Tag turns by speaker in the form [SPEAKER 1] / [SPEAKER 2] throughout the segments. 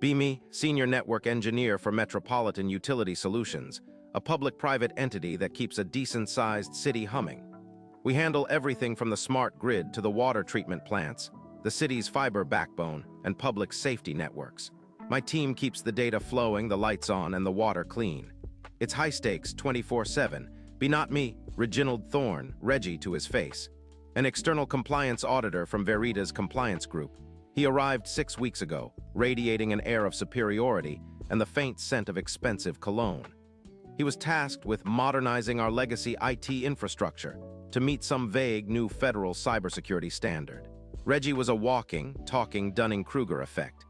[SPEAKER 1] Be me, Senior Network Engineer for Metropolitan Utility Solutions, a public-private entity that keeps a decent-sized city humming. We handle everything from the smart grid to the water treatment plants, the city's fiber backbone, and public safety networks. My team keeps the data flowing, the lights on, and the water clean. It's high stakes 24/7. Be not me, Reginald Thorne, Reggie to his face. An external compliance auditor from Verita's compliance group. He arrived 6 weeks ago, radiating an air of superiority and the faint scent of expensive cologne. He was tasked with modernizing our legacy IT infrastructure to meet some vague new federal cybersecurity standard. Reggie was a walking, talking Dunning-Kruger effect.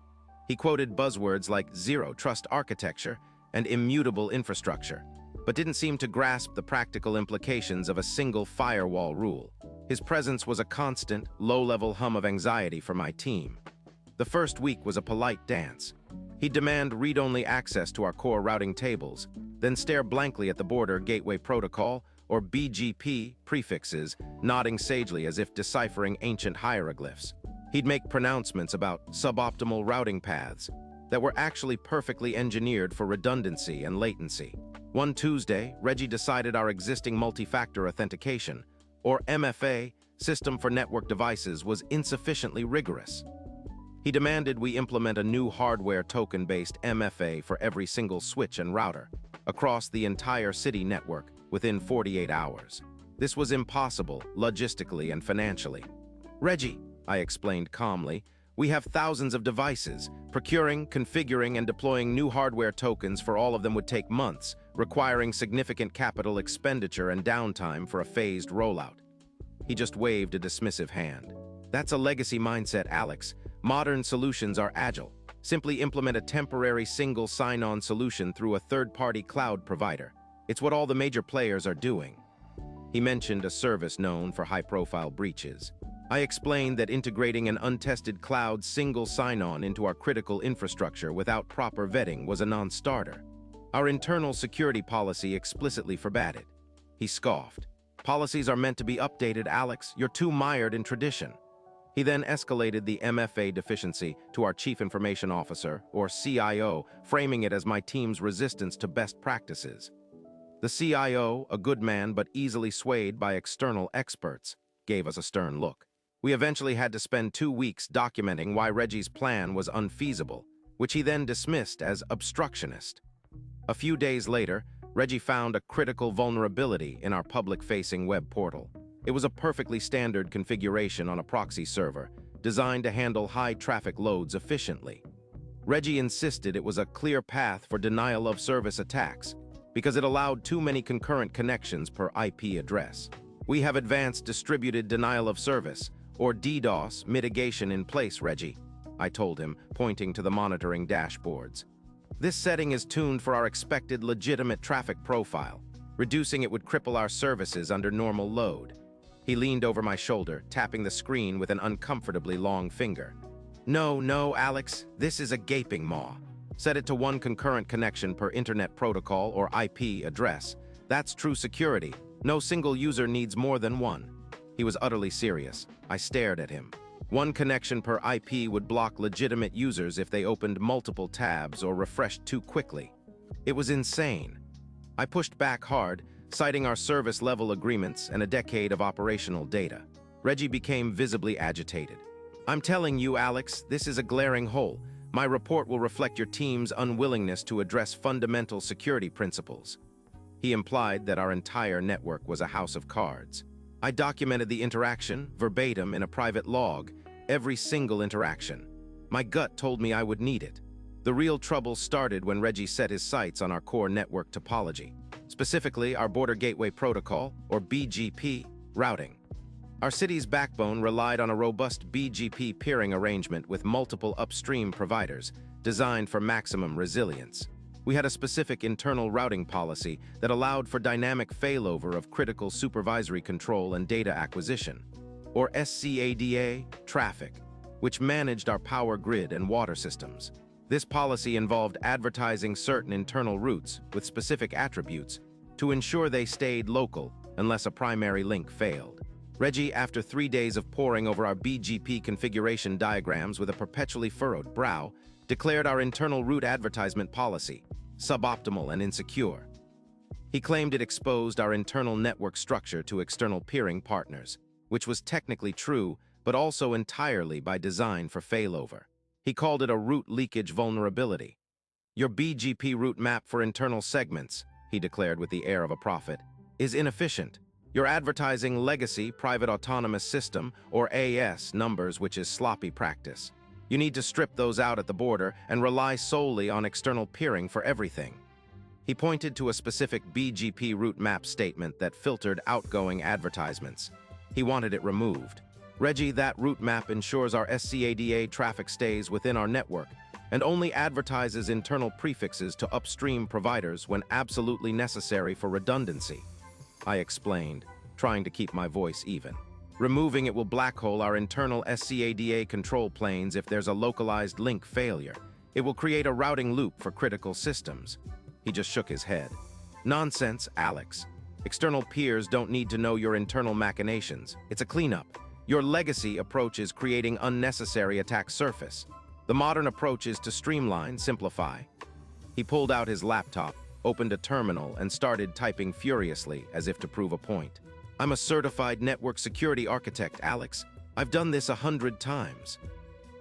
[SPEAKER 1] He quoted buzzwords like zero trust architecture and immutable infrastructure, but didn't seem to grasp the practical implications of a single firewall rule. His presence was a constant, low-level hum of anxiety for my team. The first week was a polite dance. He'd demand read-only access to our core routing tables, then stare blankly at the border gateway protocol, or BGP, prefixes, nodding sagely as if deciphering ancient hieroglyphs. He'd make pronouncements about suboptimal routing paths that were actually perfectly engineered for redundancy and latency. One Tuesday, Reggie decided our existing multi-factor authentication, or MFA, system for network devices was insufficiently rigorous. He demanded we implement a new hardware token-based MFA for every single switch and router across the entire city network within 48 hours. This was impossible, logistically and financially. Reggie, I explained calmly, we have thousands of devices. Procuring, configuring, and deploying new hardware tokens for all of them would take months, requiring significant capital expenditure and downtime for a phased rollout. He just waved a dismissive hand. That's a legacy mindset, Alex. Modern solutions are agile. Simply implement a temporary single sign-on solution through a third-party cloud provider. It's what all the major players are doing. He mentioned a service known for high-profile breaches. I explained that integrating an untested cloud single sign-on into our critical infrastructure without proper vetting was a non-starter. Our internal security policy explicitly forbade it. He scoffed. Policies are meant to be updated, Alex. You're too mired in tradition. He then escalated the MFA deficiency to our Chief Information Officer, or CIO, framing it as my team's resistance to best practices. The CIO, a good man but easily swayed by external experts, gave us a stern look. We eventually had to spend 2 weeks documenting why Reggie's plan was unfeasible, which he then dismissed as obstructionist. A few days later, Reggie found a critical vulnerability in our public-facing web portal. It was a perfectly standard configuration on a proxy server, designed to handle high-traffic loads efficiently. Reggie insisted it was a clear path for denial-of-service attacks, because it allowed too many concurrent connections per IP address. We have advanced distributed denial-of-service, or DDoS, mitigation in place, Reggie, I told him, pointing to the monitoring dashboards. This setting is tuned for our expected legitimate traffic profile. Reducing it would cripple our services under normal load. He leaned over my shoulder, tapping the screen with an uncomfortably long finger. No, Alex, this is a gaping maw. Set it to one concurrent connection per internet protocol or IP address. That's true security. No single user needs more than one. He was utterly serious. I stared at him. One connection per IP would block legitimate users if they opened multiple tabs or refreshed too quickly. It was insane. I pushed back hard, citing our service-level agreements and a decade of operational data. Reggie became visibly agitated. I'm telling you, Alex, this is a glaring hole. My report will reflect your team's unwillingness to address fundamental security principles. He implied that our entire network was a house of cards. I documented the interaction, verbatim, in a private log, every single interaction. My gut told me I would need it. The real trouble started when Reggie set his sights on our core network topology, specifically our Border Gateway Protocol, or BGP, routing. Our city's backbone relied on a robust BGP peering arrangement with multiple upstream providers, designed for maximum resilience. We had a specific internal routing policy that allowed for dynamic failover of critical supervisory control and data acquisition, or SCADA, traffic, which managed our power grid and water systems. This policy involved advertising certain internal routes with specific attributes to ensure they stayed local unless a primary link failed. Reggie, after 3 days of poring over our BGP configuration diagrams with a perpetually furrowed brow, declared our internal route advertisement policy suboptimal and insecure. He claimed it exposed our internal network structure to external peering partners, which was technically true, but also entirely by design for failover. He called it a route leakage vulnerability. Your BGP route map for internal segments, he declared with the air of a prophet, is inefficient. You're advertising legacy private autonomous system, or AS, numbers, which is sloppy practice. You need to strip those out at the border and rely solely on external peering for everything. He pointed to a specific BGP route map statement that filtered outgoing advertisements. He wanted it removed. Reggie, that route map ensures our SCADA traffic stays within our network and only advertises internal prefixes to upstream providers when absolutely necessary for redundancy. I explained, trying to keep my voice even. Removing it will blackhole our internal SCADA control planes if there's a localized link failure. It will create a routing loop for critical systems. He just shook his head. Nonsense, Alex. External peers don't need to know your internal machinations. It's a cleanup. Your legacy approach is creating unnecessary attack surface. The modern approach is to streamline, simplify. He pulled out his laptop, opened a terminal, and started typing furiously as if to prove a point. I'm a certified network security architect, Alex. I've done this 100 times.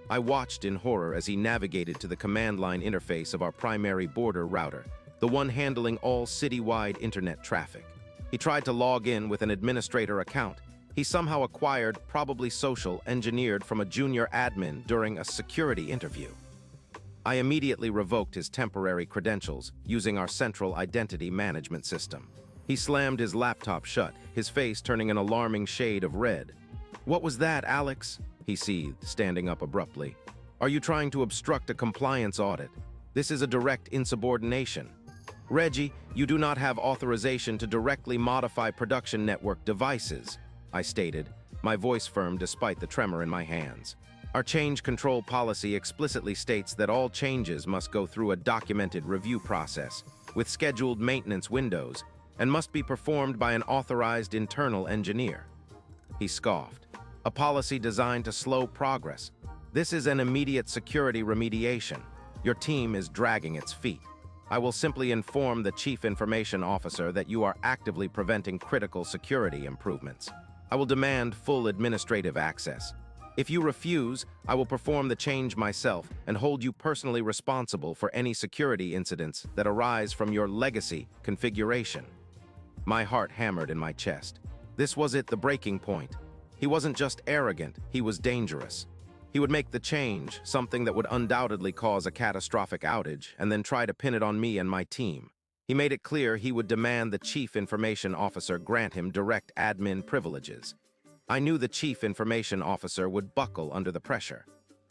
[SPEAKER 1] I watched in horror as he navigated to the command line interface of our primary border router, the one handling all citywide internet traffic. He tried to log in with an administrator account. He somehow acquired, probably social, engineered from a junior admin during a security interview. I immediately revoked his temporary credentials using our central identity management system. He slammed his laptop shut, his face turning an alarming shade of red. "What was that, Alex?" he seethed, standing up abruptly. "Are you trying to obstruct a compliance audit? This is a direct insubordination. Reggie, you do not have authorization to directly modify production network devices," I stated, my voice firm despite the tremor in my hands. Our change control policy explicitly states that all changes must go through a documented review process, with scheduled maintenance windows, and must be performed by an authorized internal engineer. He scoffed. "A policy designed to slow progress. This is an immediate security remediation. Your team is dragging its feet. I will simply inform the Chief Information Officer that you are actively preventing critical security improvements. I will demand full administrative access. If you refuse, I will perform the change myself and hold you personally responsible for any security incidents that arise from your legacy configuration." My heart hammered in my chest. This was the breaking point. He wasn't just arrogant, he was dangerous. He would make the change, something that would undoubtedly cause a catastrophic outage, and then try to pin it on me and my team. He made it clear he would demand the Chief Information Officer grant him direct admin privileges. I knew the Chief Information Officer would buckle under the pressure.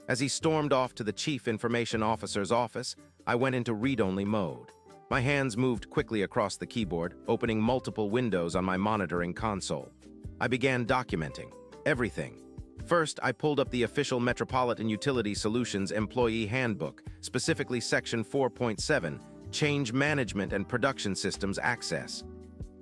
[SPEAKER 1] As he stormed off to the Chief Information Officer's office, I went into read-only mode. My hands moved quickly across the keyboard, opening multiple windows on my monitoring console. I began documenting everything. First, I pulled up the official Metropolitan Utility Solutions Employee Handbook, specifically Section 4.7, Change Management and Production Systems Access.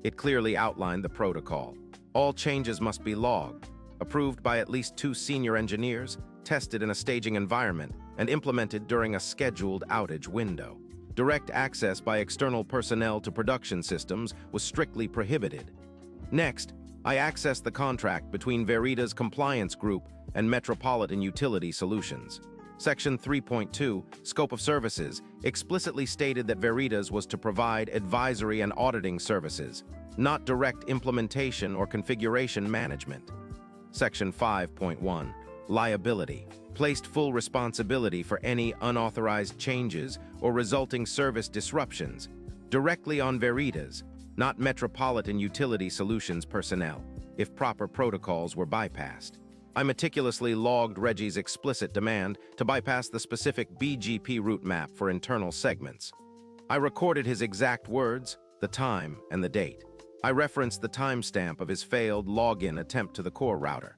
[SPEAKER 1] It clearly outlined the protocol. All changes must be logged, approved by at least 2 senior engineers, tested in a staging environment, and implemented during a scheduled outage window. Direct access by external personnel to production systems was strictly prohibited. Next, I accessed the contract between Verida's compliance group and Metropolitan Utility Solutions. Section 3.2, Scope of Services, explicitly stated that Verida's was to provide advisory and auditing services, not direct implementation or configuration management. Section 5.1, Liability, placed full responsibility for any unauthorized changes or resulting service disruptions directly on Verida's, not Metropolitan Utility Solutions personnel, if proper protocols were bypassed. I meticulously logged Reggie's explicit demand to bypass the specific BGP route map for internal segments. I recorded his exact words, the time, and the date. I referenced the timestamp of his failed login attempt to the core router.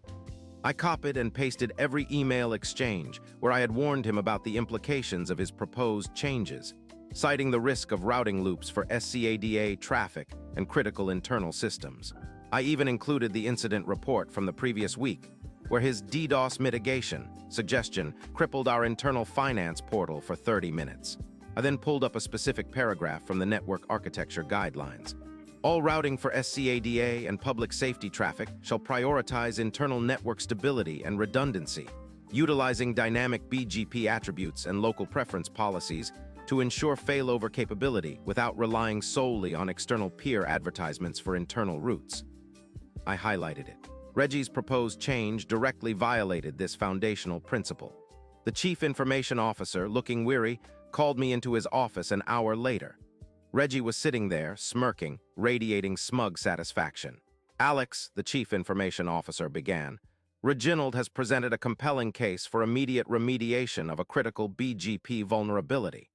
[SPEAKER 1] I copied and pasted every email exchange where I had warned him about the implications of his proposed changes, citing the risk of routing loops for SCADA traffic and critical internal systems. I even included the incident report from the previous week, where his DDoS mitigation suggestion crippled our internal finance portal for 30 minutes. I then pulled up a specific paragraph from the network architecture guidelines. All routing for SCADA and public safety traffic shall prioritize internal network stability and redundancy, utilizing dynamic BGP attributes and local preference policies to ensure failover capability without relying solely on external peer advertisements for internal routes. I highlighted it. Reggie's proposed change directly violated this foundational principle. The Chief Information Officer, looking weary, called me into his office an hour later. Reggie was sitting there, smirking, radiating smug satisfaction. "Alex," the Chief Information Officer began, "Reginald has presented a compelling case for immediate remediation of a critical BGP vulnerability.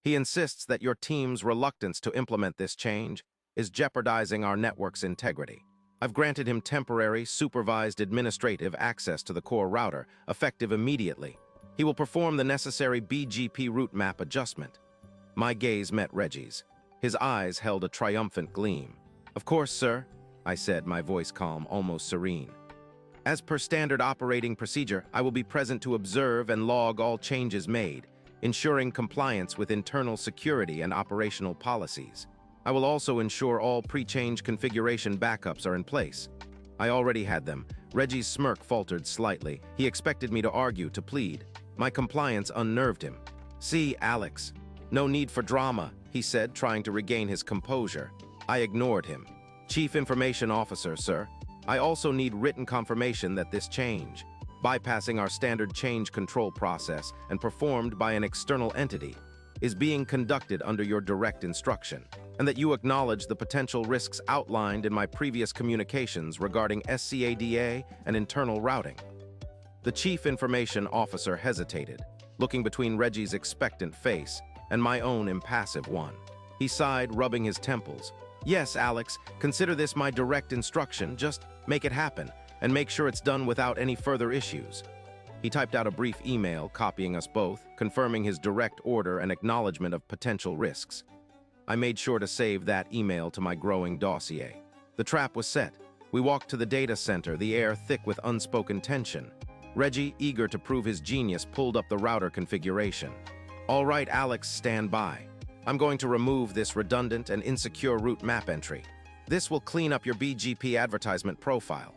[SPEAKER 1] He insists that your team's reluctance to implement this change is jeopardizing our network's integrity. I've granted him temporary, supervised administrative access to the core router, effective immediately. He will perform the necessary BGP route map adjustment." My gaze met Reggie's. His eyes held a triumphant gleam. "Of course, sir," I said, my voice calm, almost serene. "As per standard operating procedure, I will be present to observe and log all changes made, ensuring compliance with internal security and operational policies. I will also ensure all pre-change configuration backups are in place." I already had them. Reggie's smirk faltered slightly. He expected me to argue, to plead. My compliance unnerved him. "See, Alex, no need for drama," he said, trying to regain his composure. I ignored him. "Chief Information Officer, sir, I also need written confirmation that this change, bypassing our standard change control process and performed by an external entity, is being conducted under your direct instruction, and that you acknowledge the potential risks outlined in my previous communications regarding SCADA and internal routing." The Chief Information Officer hesitated, looking between Reggie's expectant face and my own impassive one. He sighed, rubbing his temples. "Yes, Alex, consider this my direct instruction. Just make it happen, and make sure it's done without any further issues." He typed out a brief email, copying us both, confirming his direct order and acknowledgement of potential risks. I made sure to save that email to my growing dossier. The trap was set. We walked to the data center, the air thick with unspoken tension. Reggie, eager to prove his genius, pulled up the router configuration. "All right, Alex, stand by. I'm going to remove this redundant and insecure route map entry. This will clean up your BGP advertisement profile."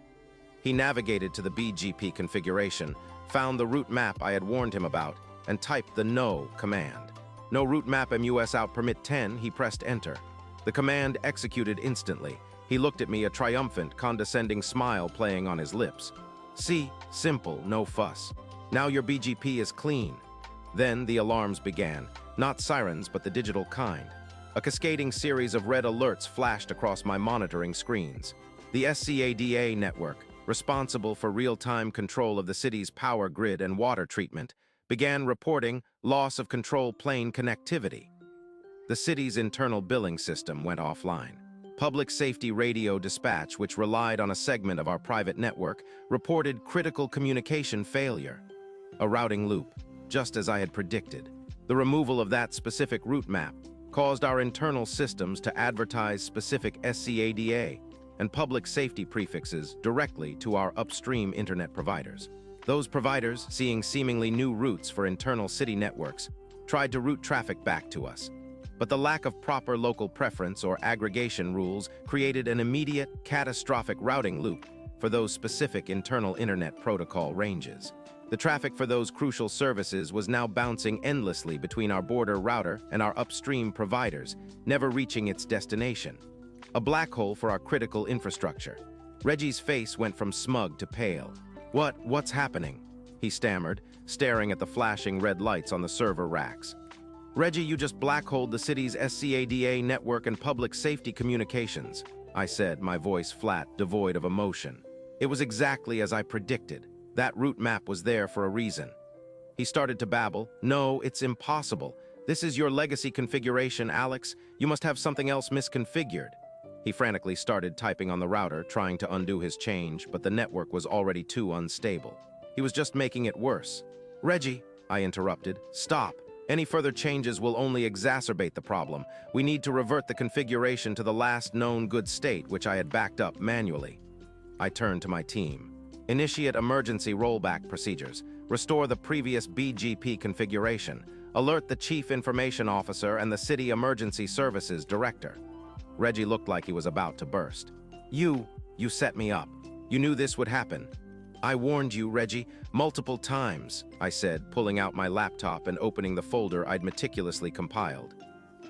[SPEAKER 1] He navigated to the BGP configuration, found the route map I had warned him about, and typed the "no" command. "No route map MUS out permit 10, he pressed enter. The command executed instantly. He looked at me, a triumphant, condescending smile playing on his lips. "See, simple, no fuss. Now your BGP is clean." Then the alarms began, not sirens, but the digital kind. A cascading series of red alerts flashed across my monitoring screens. The SCADA network, responsible for real-time control of the city's power grid and water treatment, began reporting loss of control plane connectivity. The city's internal billing system went offline. Public safety radio dispatch, which relied on a segment of our private network, reported critical communication failure. A routing loop, just as I had predicted. The removal of that specific route map caused our internal systems to advertise specific SCADA and public safety prefixes directly to our upstream internet providers. Those providers, seeing seemingly new routes for internal city networks, tried to route traffic back to us. But the lack of proper local preference or aggregation rules created an immediate, catastrophic routing loop for those specific internal internet protocol ranges. The traffic for those crucial services was now bouncing endlessly between our border router and our upstream providers, never reaching its destination. A black hole for our critical infrastructure. Reggie's face went from smug to pale. What's happening?" he stammered, staring at the flashing red lights on the server racks. "Reggie, you just black-holed the city's SCADA network and public safety communications," I said, my voice flat, devoid of emotion. It was exactly as I predicted. That route map was there for a reason. He started to babble. "No, it's impossible. This is your legacy configuration, Alex. You must have something else misconfigured." He frantically started typing on the router, trying to undo his change, but the network was already too unstable. He was just making it worse. "Reggie," I interrupted, "stop. Any further changes will only exacerbate the problem. We need to revert the configuration to the last known good state, which I had backed up manually." I turned to my team. Initiate emergency rollback procedures. Restore the previous BGP configuration. Alert the Chief Information Officer and the City Emergency Services Director. Reggie looked like he was about to burst. You set me up. You knew this would happen. I warned you, Reggie, multiple times, I said, pulling out my laptop and opening the folder I'd meticulously compiled.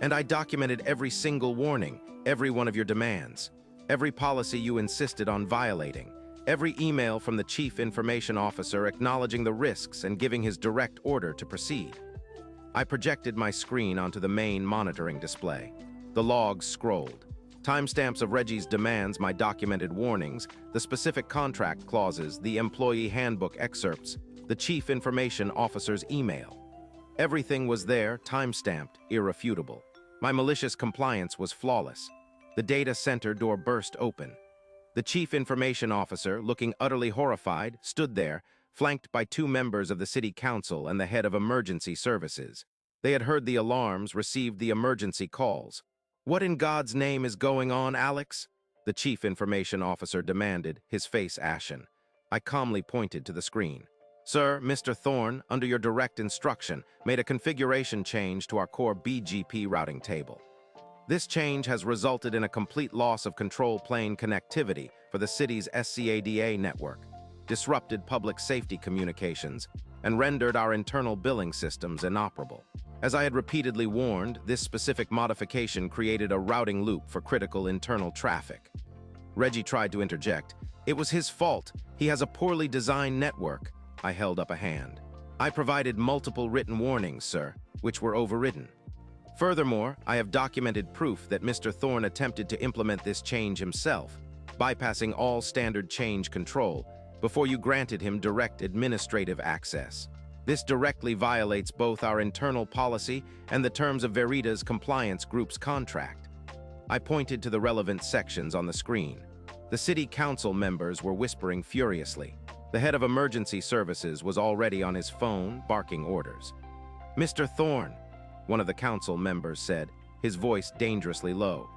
[SPEAKER 1] And I documented every single warning, every one of your demands, every policy you insisted on violating, every email from the Chief Information Officer acknowledging the risks and giving his direct order to proceed. I projected my screen onto the main monitoring display. The logs scrolled. Timestamps of Reggie's demands, my documented warnings, the specific contract clauses, the employee handbook excerpts, the Chief Information Officer's email. Everything was there, timestamped, irrefutable. My malicious compliance was flawless. The data center door burst open. The Chief Information Officer, looking utterly horrified, stood there, flanked by 2 members of the City Council and the head of emergency services. They had heard the alarms, received the emergency calls. "What in God's name is going on, Alex?" the Chief Information Officer demanded, his face ashen. I calmly pointed to the screen. "Sir, Mr. Thorne, under your direct instruction, made a configuration change to our core BGP routing table. This change has resulted in a complete loss of control plane connectivity for the city's SCADA network, disrupted public safety communications, and rendered our internal billing systems inoperable. As I had repeatedly warned, this specific modification created a routing loop for critical internal traffic." Reggie tried to interject. "It was his fault. He has a poorly designed network." I held up a hand. "I provided multiple written warnings, sir, which were overridden. Furthermore, I have documented proof that Mr. Thorne attempted to implement this change himself, bypassing all standard change control, before you granted him direct administrative access. This directly violates both our internal policy and the terms of Verita's compliance group's contract." I pointed to the relevant sections on the screen. The City Council members were whispering furiously. The head of emergency services was already on his phone, barking orders. "Mr. Thorne," one of the council members said, his voice dangerously low,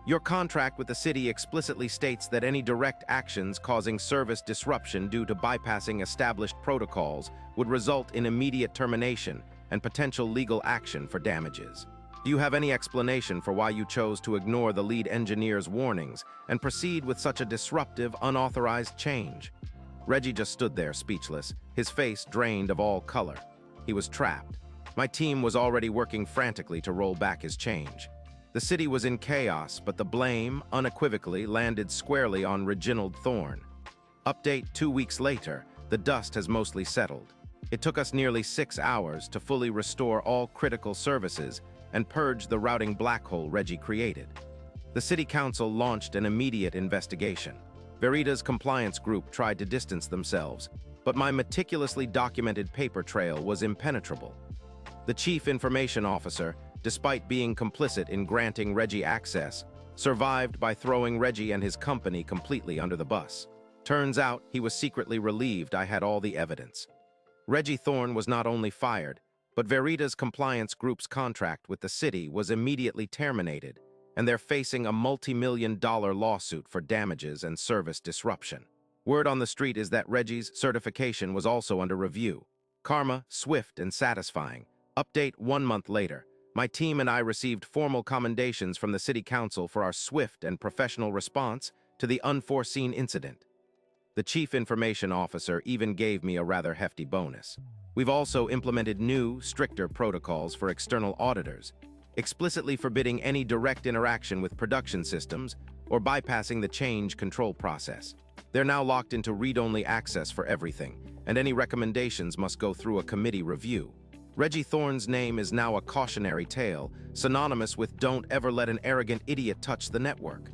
[SPEAKER 1] "your contract with the city explicitly states that any direct actions causing service disruption due to bypassing established protocols would result in immediate termination and potential legal action for damages. Do you have any explanation for why you chose to ignore the lead engineer's warnings and proceed with such a disruptive, unauthorized change?" Reggie just stood there, speechless, his face drained of all color. He was trapped. My team was already working frantically to roll back his change. The city was in chaos, but the blame, unequivocally, landed squarely on Reginald Thorne. Update 2 weeks later, the dust has mostly settled. It took us nearly 6 hours to fully restore all critical services and purge the routing black hole Reggie created. The City Council launched an immediate investigation. Verita's compliance group tried to distance themselves, but my meticulously documented paper trail was impenetrable. The Chief Information Officer, despite being complicit in granting Reggie access, survived by throwing Reggie and his company completely under the bus. Turns out he was secretly relieved I had all the evidence. Reggie Thorne was not only fired, but Verita's compliance group's contract with the city was immediately terminated, and they're facing a multi-million-dollar lawsuit for damages and service disruption. Word on the street is that Reggie's certification was also under review. Karma, swift and satisfying. Update 1 month later. My team and I received formal commendations from the City Council for our swift and professional response to the unforeseen incident. The Chief Information Officer even gave me a rather hefty bonus. We've also implemented new, stricter protocols for external auditors, explicitly forbidding any direct interaction with production systems or bypassing the change control process. They're now locked into read-only access for everything, and any recommendations must go through a committee review. Reggie Thorne's name is now a cautionary tale, synonymous with "don't ever let an arrogant idiot touch the network."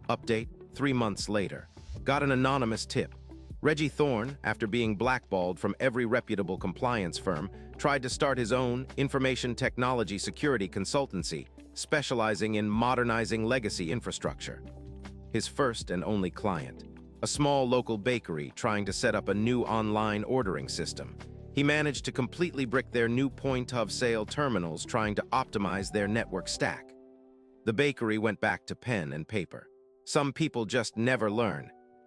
[SPEAKER 1] Update 3 months later. Got an anonymous tip. Reggie Thorne, after being blackballed from every reputable compliance firm, tried to start his own information technology security consultancy, specializing in modernizing legacy infrastructure. His first and only client, a small local bakery trying to set up a new online ordering system. He managed to completely brick their new point-of-sale terminals, trying to optimize their network stack. The bakery went back to pen and paper. Some people just never learn.